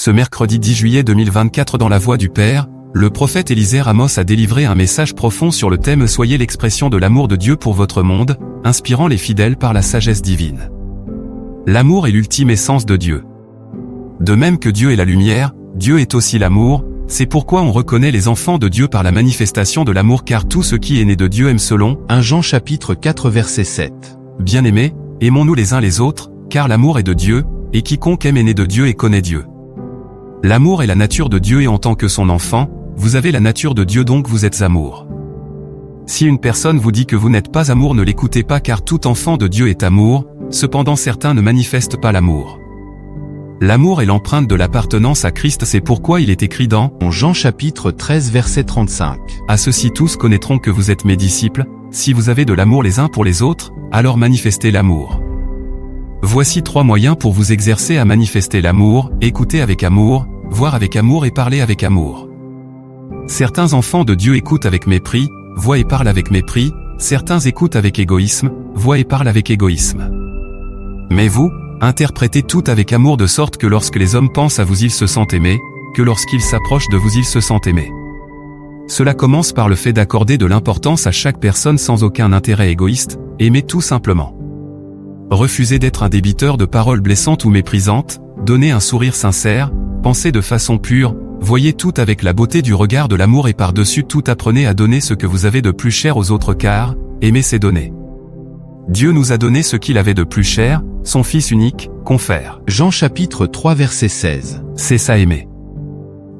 Ce mercredi 10 juillet 2024 dans la voix du Père, le prophète Élisée Amos a délivré un message profond sur le thème « Soyez l'expression de l'amour de Dieu pour votre monde », inspirant les fidèles par la sagesse divine. L'amour est l'ultime essence de Dieu. De même que Dieu est la lumière, Dieu est aussi l'amour, c'est pourquoi on reconnaît les enfants de Dieu par la manifestation de l'amour car tout ce qui est né de Dieu aime selon 1 Jean chapitre 4 verset 7. Bien-aimés, aimons-nous les uns les autres, car l'amour est de Dieu, et quiconque aime est né de Dieu et connaît Dieu. L'amour est la nature de Dieu et en tant que son enfant, vous avez la nature de Dieu donc vous êtes amour. Si une personne vous dit que vous n'êtes pas amour ne l'écoutez pas car tout enfant de Dieu est amour, cependant certains ne manifestent pas l'amour. L'amour est l'empreinte de l'appartenance à Christ c'est pourquoi il est écrit dans Jean chapitre 13 verset 35. À ceux-ci tous connaîtront que vous êtes mes disciples, si vous avez de l'amour les uns pour les autres, alors manifestez l'amour. Voici 3 moyens pour vous exercer à manifester l'amour, écouter avec amour, voir avec amour et parler avec amour. Certains enfants de Dieu écoutent avec mépris, voient et parlent avec mépris, certains écoutent avec égoïsme, voient et parlent avec égoïsme. Mais vous, interprétez tout avec amour de sorte que lorsque les hommes pensent à vous ils se sentent aimés, que lorsqu'ils s'approchent de vous ils se sentent aimés. Cela commence par le fait d'accorder de l'importance à chaque personne sans aucun intérêt égoïste, aimer tout simplement. Refusez d'être un débiteur de paroles blessantes ou méprisantes, donnez un sourire sincère, pensez de façon pure, voyez tout avec la beauté du regard de l'amour et par-dessus tout apprenez à donner ce que vous avez de plus cher aux autres car, aimer c'est donner. Dieu nous a donné ce qu'il avait de plus cher, son Fils unique, confère. Jean chapitre 3 verset 16. C'est ça aimer.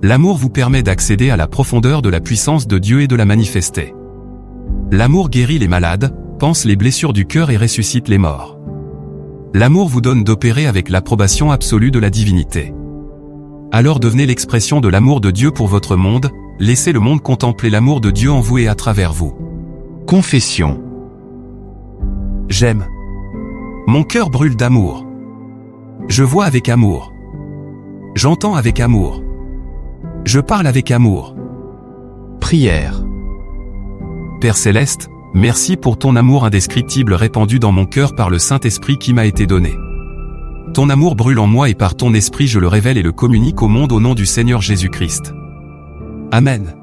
L'amour vous permet d'accéder à la profondeur de la puissance de Dieu et de la manifester. L'amour guérit les malades, panse les blessures du cœur et ressuscite les morts. L'amour vous donne d'opérer avec l'approbation absolue de la divinité. Alors devenez l'expression de l'amour de Dieu pour votre monde, laissez le monde contempler l'amour de Dieu en vous et à travers vous. Confession. J'aime. Mon cœur brûle d'amour. Je vois avec amour. J'entends avec amour. Je parle avec amour. Prière. Père Céleste, merci pour ton amour indescriptible répandu dans mon cœur par le Saint-Esprit qui m'a été donné. Ton amour brûle en moi et par ton esprit je le révèle et le communique au monde au nom du Seigneur Jésus-Christ. Amen.